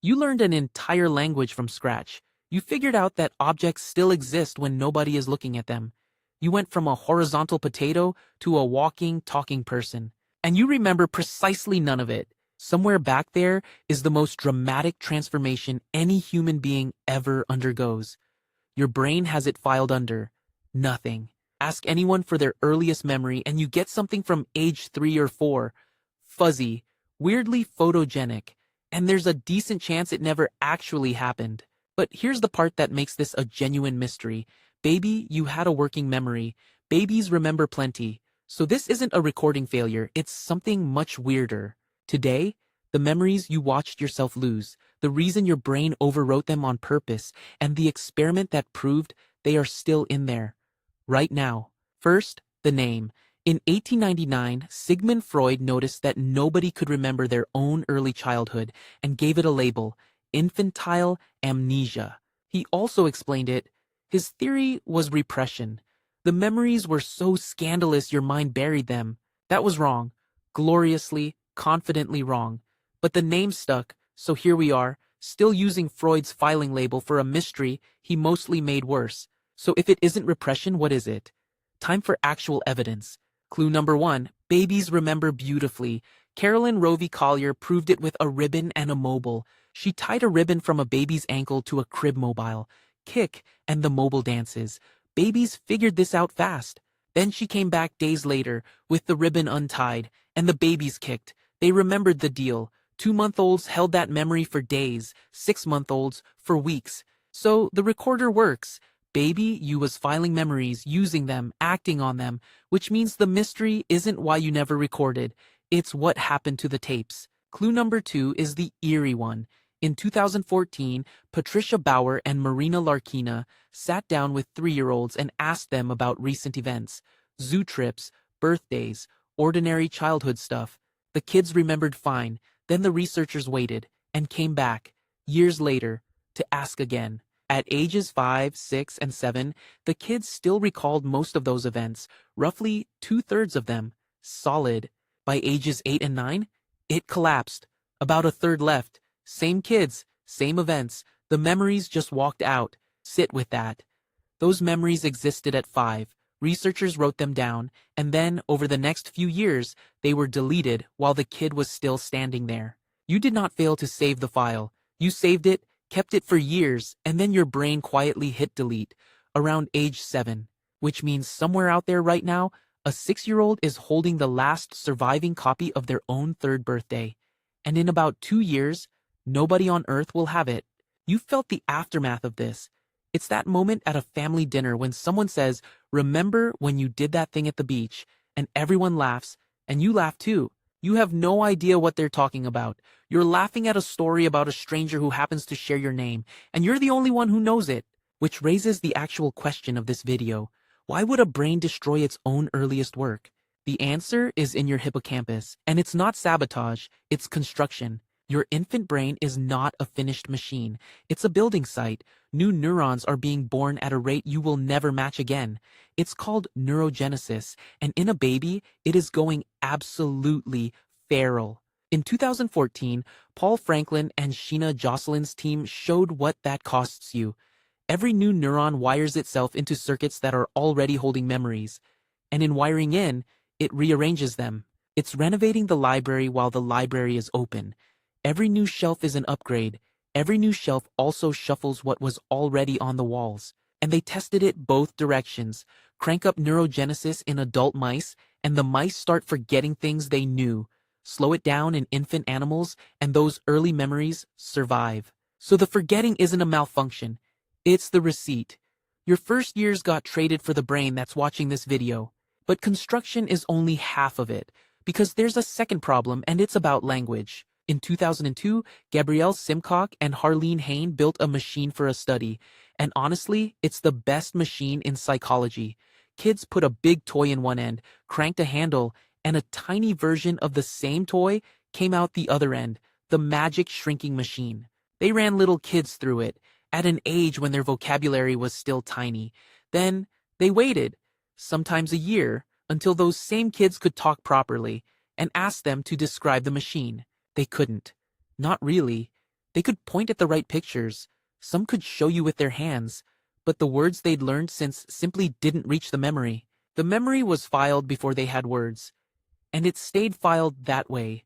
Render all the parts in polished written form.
You learned an entire language from scratch. You figured out that objects still exist when nobody is looking at them. You went from a horizontal potato to a walking, talking person. And you remember precisely none of it. Somewhere back there is the most dramatic transformation any human being ever undergoes. Your brain has it filed under nothing. Ask anyone for their earliest memory and you get something from age 3 or 4. Fuzzy, weirdly photogenic, and there's a decent chance it never actually happened. But here's the part that makes this a genuine mystery. Baby, you had a working memory. Babies remember plenty. So this isn't a recording failure, it's something much weirder. Today, the memories you watched yourself lose, the reason your brain overwrote them on purpose, and the experiment that proved they are still in there. Right now. First, the name. In 1899, Sigmund Freud noticed that nobody could remember their own early childhood and gave it a label, infantile amnesia. He also explained it. His theory was repression. The memories were so scandalous your mind buried them. That was wrong. Gloriously, confidently wrong. But the name stuck, so here we are, still using Freud's filing label for a mystery he mostly made worse. So if it isn't repression, what is it? Time for actual evidence. Clue number 1, babies remember beautifully. Carolyn Rovee-Collier proved it with a ribbon and a mobile. She tied a ribbon from a baby's ankle to a crib mobile. Kick, and the mobile dances. Babies figured this out fast. Then she came back days later, with the ribbon untied, and the babies kicked. They remembered the deal. 2-month-olds held that memory for days, 6-month-olds for weeks. So the recorder works. Baby, you was filing memories, using them, acting on them, which means the mystery isn't why you never recorded, it's what happened to the tapes. Clue number 2 is the eerie one. In 2014, Patricia Bauer and Marina Larkina sat down with 3-year-olds and asked them about recent events, zoo trips, birthdays, ordinary childhood stuff. The kids remembered fine, then the researchers waited and came back, years later, to ask again. At ages 5, 6, and 7, the kids still recalled most of those events, roughly 2/3 of them, solid. By ages 8 and 9, it collapsed. About a third left. Same kids, same events. The memories just walked out. Sit with that. Those memories existed at 5. Researchers wrote them down, and then, over the next few years, they were deleted while the kid was still standing there. You did not fail to save the file. You saved it, kept it for years, and then your brain quietly hit delete around age 7, which means somewhere out there right now, a 6-year-old is holding the last surviving copy of their own 3rd birthday. And in about 2 years, nobody on earth will have it. You felt the aftermath of this. It's that moment at a family dinner when someone says, "Remember when you did that thing at the beach?" and everyone laughs, and you laugh too. You have no idea what they're talking about. You're laughing at a story about a stranger who happens to share your name, and you're the only one who knows it. Which raises the actual question of this video. Why would a brain destroy its own earliest work? The answer is in your hippocampus, and it's not sabotage, it's construction. Your infant brain is not a finished machine. It's a building site. New neurons are being born at a rate you will never match again. It's called neurogenesis, and in a baby, it is going absolutely feral. In 2014, Paul Franklin and Sheena Jocelyn's team showed what that costs you. Every new neuron wires itself into circuits that are already holding memories, and in wiring in, it rearranges them. It's renovating the library while the library is open. Every new shelf is an upgrade. Every new shelf also shuffles what was already on the walls. And they tested it both directions. Crank up neurogenesis in adult mice, and the mice start forgetting things they knew. Slow it down in infant animals, and those early memories survive. So the forgetting isn't a malfunction. It's the receipt. Your first years got traded for the brain that's watching this video. But construction is only half of it, because there's a second problem, and it's about language. In 2002, Gabrielle Simcock and Harleen Hain built a machine for a study, and honestly, it's the best machine in psychology. Kids put a big toy in one end, cranked a handle, and a tiny version of the same toy came out the other end, the magic shrinking machine. They ran little kids through it, at an age when their vocabulary was still tiny. Then, they waited, sometimes a year, until those same kids could talk properly, and asked them to describe the machine. They couldn't. Not really. They could point at the right pictures. Some could show you with their hands, but the words they'd learned since simply didn't reach the memory. The memory was filed before they had words, and it stayed filed that way.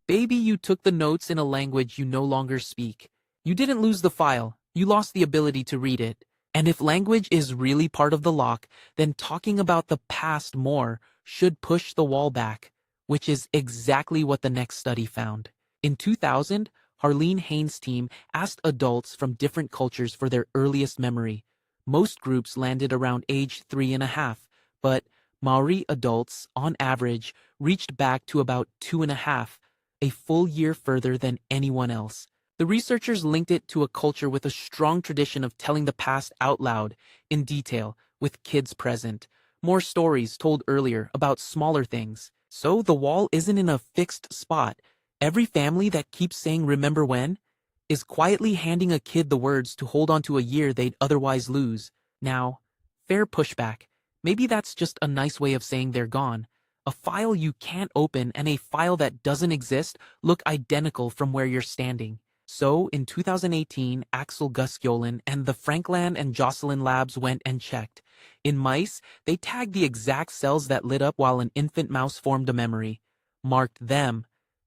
Baby, you took the notes in a language you no longer speak. You didn't lose the file, you lost the ability to read it. And if language is really part of the lock, then talking about the past more should push the wall back, which is exactly what the next study found. In 2000, Harlene Haynes' team asked adults from different cultures for their earliest memory. Most groups landed around age 3.5, but Maori adults, on average, reached back to about 2.5, a full year further than anyone else. The researchers linked it to a culture with a strong tradition of telling the past out loud, in detail, with kids present. More stories told earlier about smaller things. So the wall isn't in a fixed spot. Every family that keeps saying "remember when" is quietly handing a kid the words to hold on to a year they'd otherwise lose. Now, fair pushback. Maybe that's just a nice way of saying they're gone. A file you can't open and a file that doesn't exist look identical from where you're standing. So, in 2018, Axel Guskjolen and the Frankland and Jocelyn labs went and checked. In mice, they tagged the exact cells that lit up while an infant mouse formed a memory, marked them,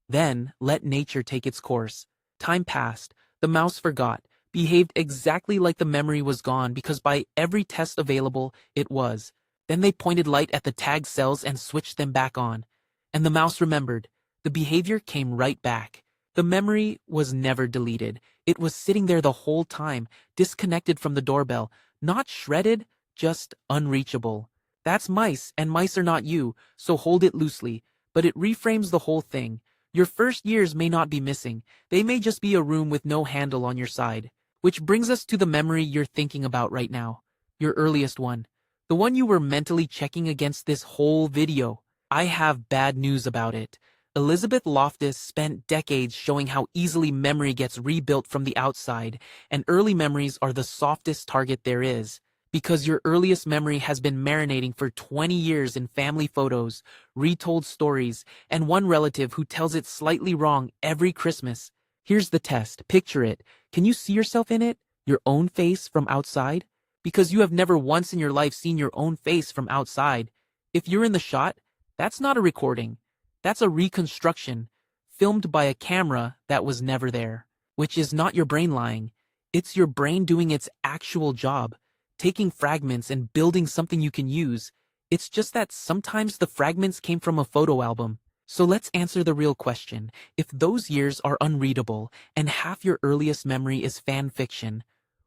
then let nature take its course. Time passed, the mouse forgot, behaved exactly like the memory was gone because by every test available, it was. Then they pointed light at the tagged cells and switched them back on. And the mouse remembered. The behavior came right back. The memory was never deleted. It was sitting there the whole time, disconnected from the doorbell, not shredded, just unreachable. That's mice, and mice are not you, so hold it loosely. But it reframes the whole thing. Your first years may not be missing. They may just be a room with no handle on your side. Which brings us to the memory you're thinking about right now. Your earliest one. The one you were mentally checking against this whole video. I have bad news about it. Elizabeth Loftus spent decades showing how easily memory gets rebuilt from the outside, and early memories are the softest target there is. Because your earliest memory has been marinating for 20 years in family photos, retold stories, and one relative who tells it slightly wrong every Christmas. Here's the test. Picture it. Can you see yourself in it? Your own face from outside? Because you have never once in your life seen your own face from outside. If you're in the shot, that's not a recording. That's a reconstruction, filmed by a camera that was never there. Which is not your brain lying. It's your brain doing its actual job, taking fragments and building something you can use. It's just that sometimes the fragments came from a photo album. So let's answer the real question. If those years are unreadable and half your earliest memory is fan fiction,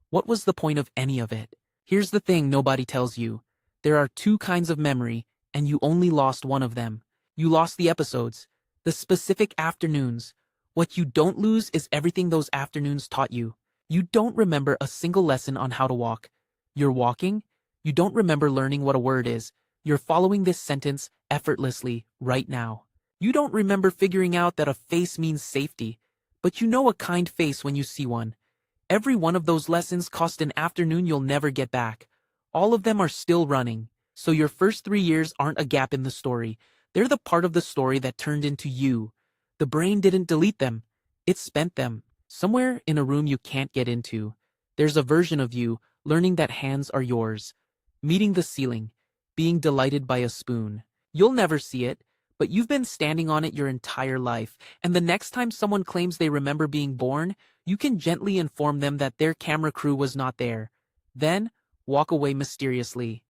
what was the point of any of it? Here's the thing nobody tells you. There are two kinds of memory, and you only lost one of them. You lost the episodes, the specific afternoons. What you don't lose is everything those afternoons taught you. You don't remember a single lesson on how to walk. You're walking. You don't remember learning what a word is. You're following this sentence effortlessly right now. You don't remember figuring out that a face means safety, but you know a kind face when you see one. Every one of those lessons cost an afternoon you'll never get back. All of them are still running, so your first 3 years aren't a gap in the story. They're the part of the story that turned into you. The brain didn't delete them. It spent them. Somewhere in a room you can't get into. There's a version of you learning that hands are yours. Meeting the ceiling. Being delighted by a spoon. You'll never see it, but you've been standing on it your entire life. And the next time someone claims they remember being born, you can gently inform them that their camera crew was not there. Then, walk away mysteriously.